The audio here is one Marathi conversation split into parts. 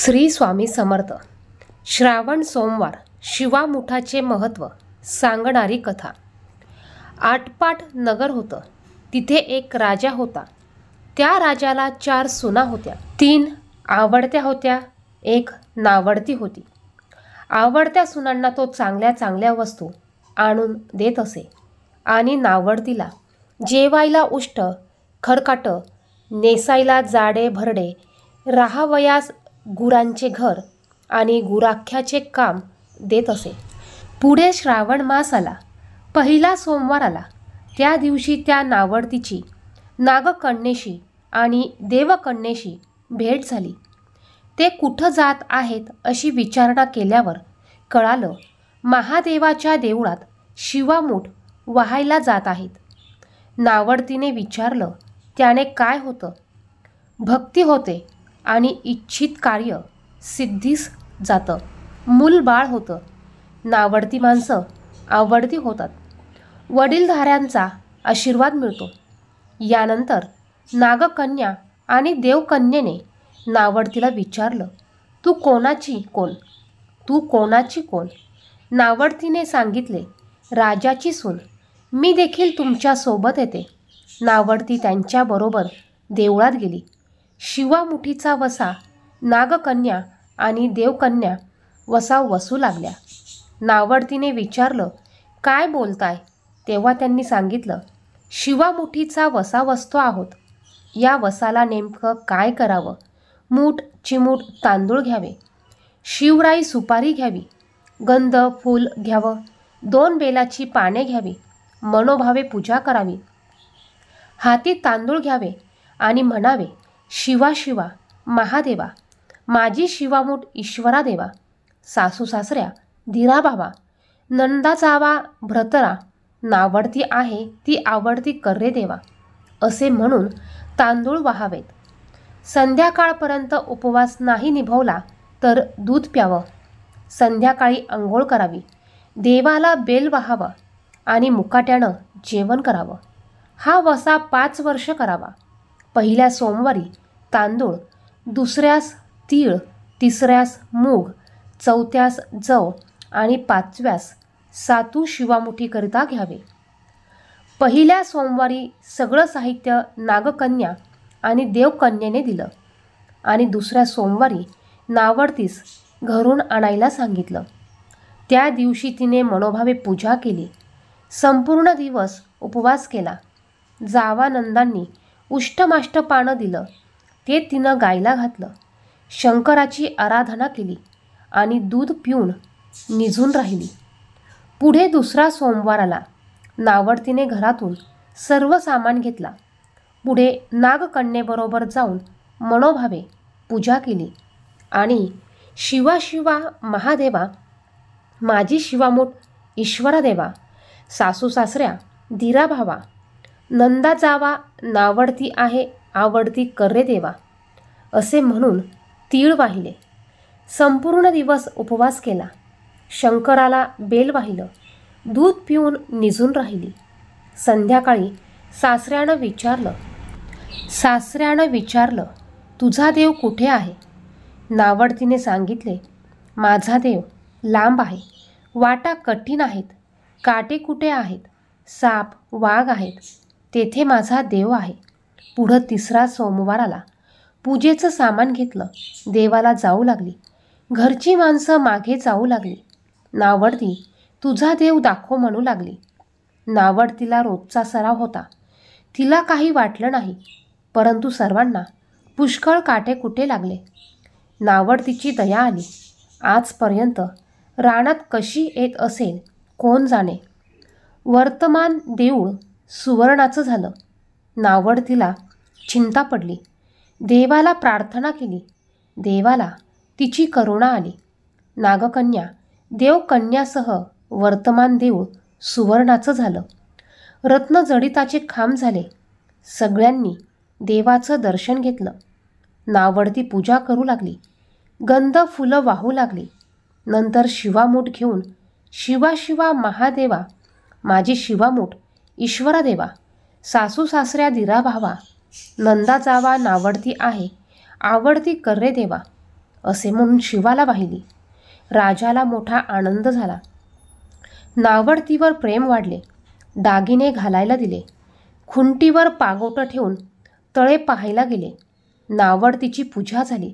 श्री स्वामी समर्थ. श्रावण सोमवार शिवामुठाचे महत्त्व सांगणारी कथा. आटपाट नगर होतं. तिथे एक राजा होता. त्या राजाला 4 सुना होत्या. 3 आवडत्या होत्या, 1 नावडती होती. आवडत्या सुनांना तो चांगल्या चांगल्या वस्तू आणून देत असे आणि नावडतीला जेवायला उष्ट खरकाट, नेसायला जाडे भरडे, राहावयास गुरांचे घर आणि गुराख्याचे काम देत असे. पुढे श्रावण मास आला. पहिला सोमवार आला. त्या दिवशी त्या नावडतीची नागकन्येशी आणि देवकन्येशी भेट झाली. ते कुठं जात आहेत अशी विचारणा केल्यावर कळालं, महादेवाच्या देवळात शिवामूठ वाहायला जात आहेत. नावडतीने विचारलं, त्याने काय होतं? भक्ती होते आणि इच्छित कार्य सिद्धीस जातं. मूलबाळ होतं. नावडती माणसं आवडती होतात. वडीलधाऱ्यांचा आशीर्वाद मिळतो. यानंतर नागकन्या आणि देवकन्येने नावडतीला विचारलं, तू कोणाची कोण? तू कोणाची कोण? नावडतीने सांगितले, राजाची सून. मी देखील तुमच्या सोबत येते. नावडती त्यांच्याबरोबर देवळात गेली. शिवामुठीचा वसा नागकन्या आणि देवकन्या वसा वसू लागल्या. नावडतीने विचारलं, काय बोलताय? तेव्हा त्यांनी सांगितलं, शिवामुठीचा वसा वसतो आहोत. या वसाला नेमकं काय करावं? मूठ चिमूट तांदूळ घ्यावे, शिवराई सुपारी घ्यावी, गंध फूल घ्यावं, 2 बेलाची पाने घ्यावी, मनोभावे पूजा करावी, हाती तांदूळ घ्यावे आणि म्हणावे, शिवा शिवा महादेवा, माझी शिवामूठ ईश्वरा देवा, सासू सासऱ्या धीरा भावा, नंदा जावा भ्रतरा, नावडती आहे ती आवडती कर्रे देवा, असे म्हणून तांदूळ वाहावेत. संध्याकाळपर्यंत उपवास नाही निभवला तर दूध प्यावं. संध्याकाळी अंघोळ करावी, देवाला बेल वाहावा आणि मुकाट्यानं जेवण करावं. हा वसा 5 वर्ष करावा. पहिल्या सोमवारी तांदूळ, दुसऱ्यास तीळ, तिसऱ्यास मूग, चौथ्यास जव आणि 5व्यास सातू शिवामुठीकरिता घ्यावे. पहिल्या सोमवारी सगळं साहित्य नागकन्या आणि देवकन्येने दिलं आणि दुसऱ्या सोमवारी नावडतीस घरून आणायला सांगितलं. त्या दिवशी तिने मनोभावे पूजा केली. संपूर्ण दिवस उपवास केला. जावानंदांनी उष्टमाष्ट पानं दिलं, ते तिनं गायला घातलं. शंकराची आराधना केली आणि दूध पिऊन निजून राहिली. पुढे दुसरा सोमवार आला. नावडतीने घरातून सर्व सामान घेतला. पुढे नागकन्येबरोबर जाऊन मनोभावे पूजा केली आणि शिवा शिवा महादेवा, माझी शिवामूठ ईश्वरा देवा, सासू सासऱ्या धीरा भावा, नंदा जावा नावडती आहे आवडती कर्रे देवा, असे म्हणून तीळ वाहिले. संपूर्ण दिवस उपवास केला. शंकराला बेल वाहिलं. दूध पिऊन निजून राहिली. संध्याकाळी सासऱ्यानं विचारलं, तुझा देव कुठे आहे? नावडतीने सांगितले, माझा देव लांब आहे. वाटा कठीण आहेत, काटे कुठे आहेत, साप वाघ आहेत, तेथे माझा देव आहे. पुढं तिसरा सोमवार आला. पूजेचं सामान घेतलं. देवाला जाऊ लागली. घरची माणसं मागे जाऊ लागली. नावडती, तुझा देव दाखव म्हणू लागली. नावडतीला रोजचा सराव होता. तिला काही वाटलं नाही, परंतु सर्वांना पुष्कळ काटे कुठे लागले. नावडतीची दया आली. आजपर्यंत रानात कशी येत असेल कोण जाणे. वर्तमान देऊळ सुवर्णाचं झालं. नावडतीला चिंता पडली. देवाला प्रार्थना केली. देवाला तिची करुणा आली. नागकन्या देवकन्यासह वर्तमान देऊळ सुवर्णाचं झालं. रत्नजडिताचे खांब झाले. सगळ्यांनी देवाचं दर्शन घेतलं. नावडती पूजा करू लागली. गंध फुलं वाहू लागली. नंतर शिवामूठ घेऊन शिवा शिवा महादेवा, माझी शिवामूठ ईश्वरा देवा, सासू सासऱ्या धीरा भावा, नंदा जावा नावडती आहे आवडती कर्रे देवा, असे म्हणून शिवाला वाहिली. राजाला मोठा आनंद झाला. नावडतीवर प्रेम वाढले. दागिने घालायला दिले. खुंटीवर पागोटं ठेवून तळे पाहायला गेले. नावडतीची पूजा झाली.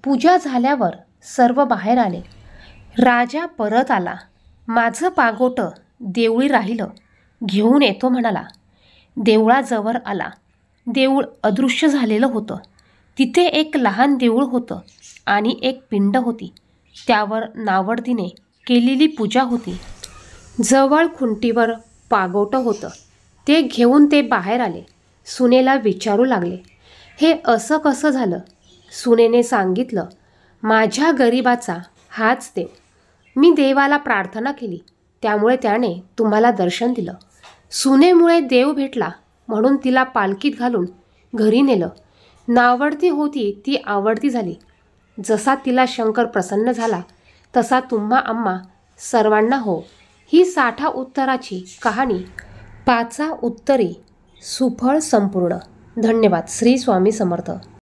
पूजा झाल्यावर सर्व बाहेर आले. राजा परत आला. माझं पागोटं देवळी राहिलं, घेऊन येतो म्हणाला. देवळाजवळ आला. देऊळ अदृश्य झालेलं होतं. तिथे एक लहान देऊळ होतं आणि एक पिंड होती. त्यावर नावडतीने केलेली पूजा होती. जवळ खुंटीवर पागोटं होतं. ते घेऊन ते बाहेर आले. सुनेला विचारू लागले, हे असं कसं झालं? सुनेने सांगितलं, माझ्या गरिबाचा हाच देव. मी देवाला प्रार्थना केली, त्यामुळे त्याने तुम्हाला दर्शन दिलं. सुनेमुळे देव भेटला म्हणून तिला पालखीत घालून घरी नेलं. नावडती होती ती आवडती झाली. जसा तिला शंकर प्रसन्न झाला तसा तुम्हा आम्हा सर्वांना हो. ही 60 उत्तराची कहाणी 5 उत्तरी सुफळ संपूर्ण. धन्यवाद. श्री स्वामी समर्थ.